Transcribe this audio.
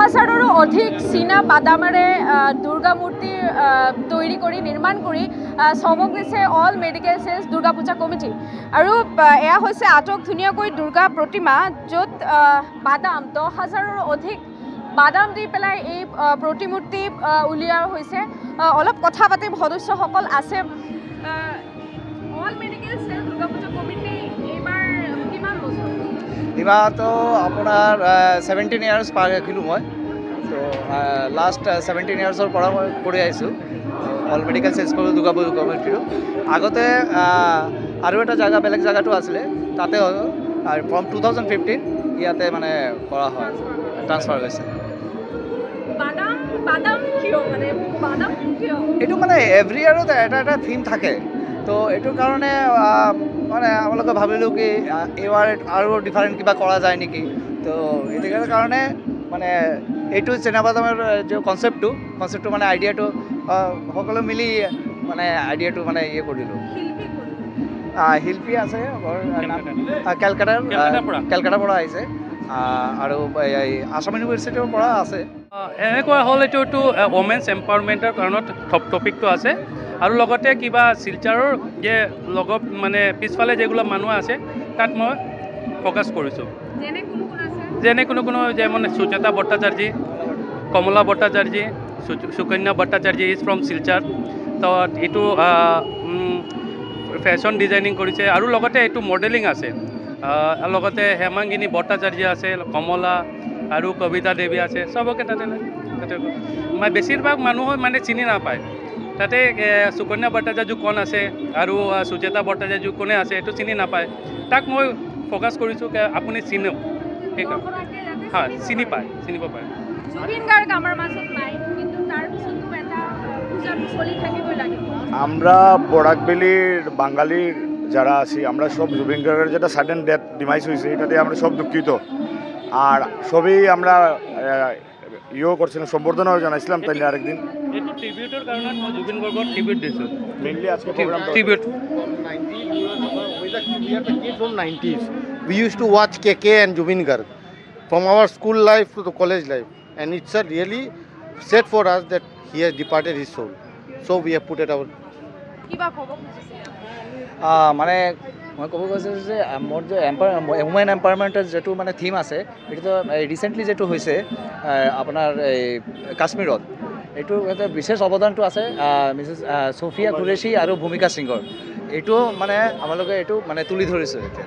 হাজাৰৰো অধিক চীনা বাদামেৰে দুৰ্গা মূৰ্তি তৈৰি কৰি নিৰ্মাণ কৰি চমক দিছে all medical sales Durga Puja committee. আৰু এয়া হৈছে আটক ধুনীয়াকৈ দুৰ্গা প্ৰতিমা, য'ত বাদাম 10,000ৰো অধিক বাদাম দি পেলাই এই প্ৰতিমূৰ্তি উলিওৱা হৈছে। অলপ কথা পাতিম, সদস্যসকল আছে। All medical sales Durga Puja committee এইবাৰ কিমান বছৰ? এইবাৰ তো আপোনাৰ 17 ইয়াৰ্ছ পাৰ ৰাখিলোঁ মই। তো লাষ্ট 17 ইয়াৰ্ছৰ পৰা মই কৰি আহিছোঁ all medical sales Durga Puja কমিটিটো। আগতে আৰু এটা জেগা বেলেগ জেগাটো আছিলে, তাতে ফ্ৰম 2015 ইয়াতে মানে কৰা হয়, ট্ৰান্সফাৰ হৈছে। এইটো মানে এভৰি ইয়াৰত এটা এটা থিম থাকে, তো এইটোৰ কাৰণে মানে আমালোকে ভাবিলোঁ কি এইবাৰ আৰু ডিফাৰেণ্ট কিবা কৰা যায় নেকি। তো এইটো কাৰণে মানে এইটো চিনাবাদামৰ যে কনচেপ্টটো মানে আইডিয়াটো সকলো মিলি মানে আইডিয়াটো মানে ইয়ে কৰিলোঁ। শিল্পী আছে কেলকাতাৰ পৰা আহিছে, আৰু আসাম ইউনিভাৰ্চিটিৰ পৰা আছে। এনেকুৱা হ'ল এইটো ওমেন্স এম্পাৱাৰমেণ্টৰ কাৰণত টপিকটো আছে, আৰু লগতে কিবা শিলচাৰৰ যে লগত মানে পিছফালে যেগুলো মানুহ আছে তাত মই ফ'কাছ কৰিছোঁ। যেনে কোনো যেমন সুচেতা ভট্টাচাৰ্যী, কমলা ভট্টাচাৰ্যী, সুকন্যা ভট্টাচাৰ্যী ইজ ফ্ৰম শিলচাৰ। তো এইটো ফেশ্বন ডিজাইনিং কৰিছে, আৰু লগতে এইটো মডেলিং আছে। লগতে হেমাংগিনী ভট্টাচাৰ্য আছে, কমলা আৰু কবিতা দেৱী আছে। চবকে তাতে মানে বেছিভাগ মানুহ মানে চিনি নাপায়। তাতে সুকন্যা ভট্টাচাৰ্য কোন আছে আৰু সুচেতা ভট্টাচাৰ্য কোনে আছে এইটো চিনি নাপায়। তাক মই ফ'কাছ কৰিছোঁ কি আপুনি চিনক, হয় চিনি পাব পাৰে। জুবিন গাৰ্গ আমাৰ মাজত নাই, কিন্তু তাৰ পিছতো এটা পূজা চলি থাকিবই লাগিব। আমরা বরাকবেলির বাঙালির যারা আছি আমরা সব জুবিন গার্গের যেটা সাডেন ডেথ ডিমাইস হয়েছে এটাতে আমরা সব দুঃখিত। আর সবই আমরা ইয়েও করছিলাম, সম্বর্ধনাও জানাইছিলাম তাই আরেকদিন। এইটো ট্ৰিবিউটৰ কাৰণে মই জুবিন গাৰ্গক ট্রিবিউট দিছোঁ। মেইনলি আজকে programme tribute from 90s we used to watch KK and Jubin Garg from our school life to the college life, and it's a really sad for us that he has departed his soul, so we have put it out. মানে মই ক'ব গৈছোঁ যে মোৰ যে women এম্পাৱাৰমেণ্টৰ যিটো মানে theme আছে এইটোতো ৰিচেণ্টলি যিটো হৈছে আপোনাৰ এই কাশ্মীৰত, এইটো এটা বিশেষ অৱদানটো আছে মিছেছ ছফিয়া কুৰেশ্বি আৰু ভূমিকা সিঙৰ। এইটো মানে আমালোকে এইটো মানে তুলি ধৰিছোঁ এতিয়া।